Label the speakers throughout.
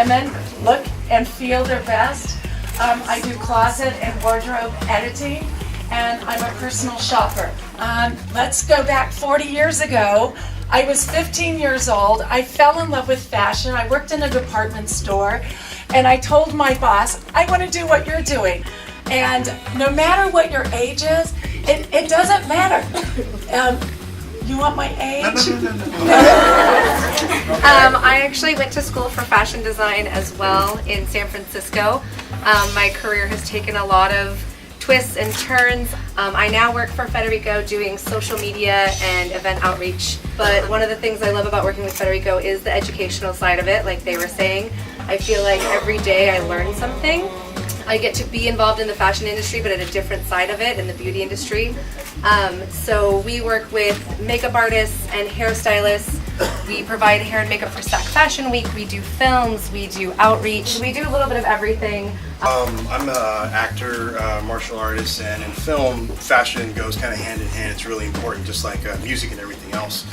Speaker 1: women look and feel their best. I do closet and wardrobe editing, and I'm a personal shopper. Let's go back 40 years ago. I was 15 years old. I fell in love with fashion. I worked in a department store, and I told my boss, I want to do what you're doing. And no matter what your age is, it doesn't matter. You want my age?
Speaker 2: No. I actually went to school for fashion design as well in San Francisco. My career has taken a lot of twists and turns. I now work for Federico doing social media and event outreach. But one of the things I love about working with Federico is the educational side of it, like they were saying. I feel like every day I learn something. I get to be involved in the fashion industry, but at a different side of it, in the beauty industry. So we work with makeup artists and hairstylists. We provide hair and makeup for Sac Fashion Week. We do films, we do outreach. We do a little bit of everything.
Speaker 3: I'm an actor, martial artist, and in film, fashion goes kind of hand in hand. It's really important, just like music and everything else.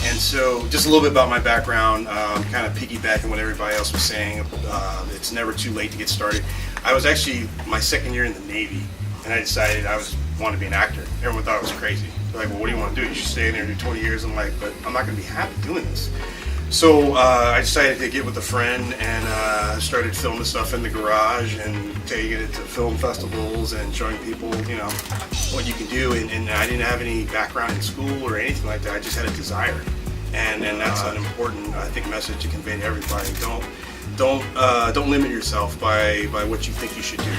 Speaker 3: And so, just a little bit about my background, kind of piggybacking what everybody else was saying. It's never too late to get started. I was actually my second year in the Navy, and I decided I wanted to be an actor. Everyone thought I was crazy. They're like, well, what do you want to do? You should stay in there and do 20 years. I'm like, but I'm not going to be happy doing this. So I decided to get with a friend and started filming stuff in the garage and taking it to film festivals and showing people, what you can do. And I didn't have any background in school or anything like that. I just had a desire, and that's an important, I think, message to convey to everybody. Don't limit yourself by what you think you should do.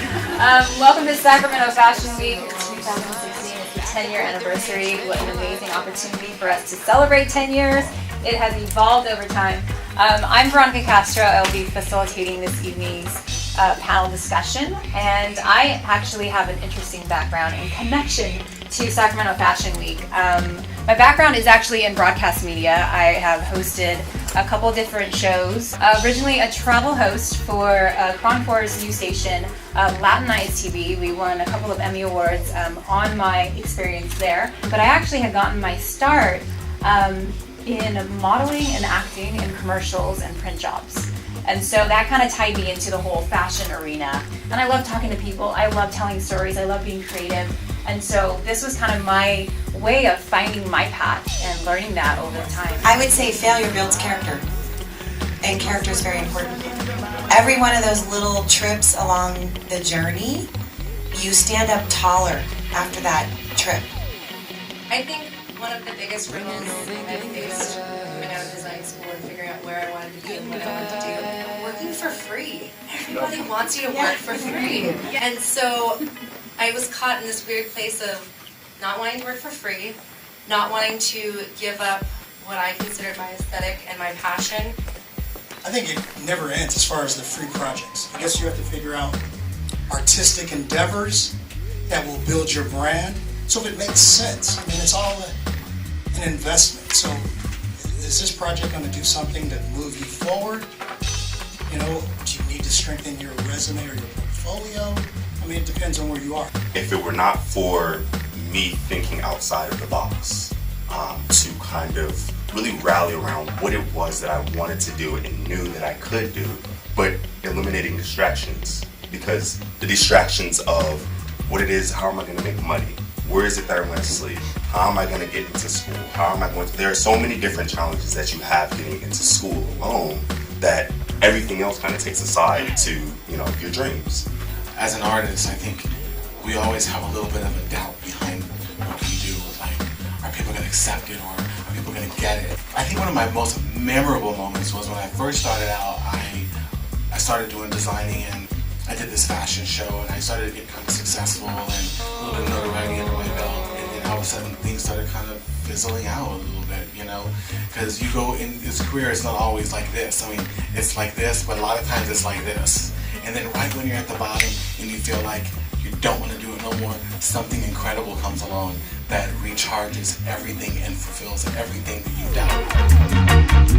Speaker 4: Welcome to Sacramento Fashion Week 2016. It's the 10-year anniversary. What an amazing opportunity for us to celebrate 10 years. It has evolved over time. I'm Veronica Castro. I'll be facilitating this evening's panel discussion, and I actually have an interesting background and connection to Sacramento Fashion Week. My background is actually in broadcast media. I have hosted a couple different shows. Originally a travel host for Cron 4's new station, Latinized TV. We won a couple of Emmy Awards on my experience there. But I actually had gotten my start in modeling and acting in commercials and print jobs. And so that kind of tied me into the whole fashion arena. And I love talking to people, I love telling stories, I love being creative. And so this was kind of my way of finding my path and learning that over time.
Speaker 5: I would say failure builds character, and character is very important. Every one of those little trips along the journey, you stand up taller after that trip.
Speaker 2: I think one of the biggest hurdles I faced coming out of design school and figuring out where I wanted to be and what I wanted to do, working for free. Everybody wants you to work for free. And so I was caught in this weird place of not wanting to work for free, not wanting to give up what I considered my aesthetic and my passion.
Speaker 6: I think it never ends as far as the free projects. I guess you have to figure out artistic endeavors that will build your brand. So if it makes sense, I mean, it's all an investment. So is this project going to do something to move you forward? Do you need to strengthen your resume or your portfolio? I mean, it depends on where you are.
Speaker 7: If it were not for me thinking outside of the box, to kind of really rally around what it was that I wanted to do and knew that I could do, but eliminating distractions. Because the distractions of what it is, how am I going to make money? Where is it that I'm going to sleep? How am I going to get into school? How am I going to... There are so many different challenges that you have getting into school alone that everything else kind of takes aside to, your dreams.
Speaker 8: As an artist, I think we always have a little bit of a doubt behind what we do. Like, are people going to accept it, or are people going to get it? I think one of my most memorable moments was when I first started out. I started doing designing, and I did this fashion show, and I started to get kind of successful and a little bit of notoriety under my belt, and then all of a sudden things started kind of fizzling out a little bit, because you go in this career, it's not always like this. I mean, it's like this, but a lot of times it's like this. And then right when you're at the bottom and you feel like you don't want to do it no more, something incredible comes along that recharges everything and fulfills everything that you've done.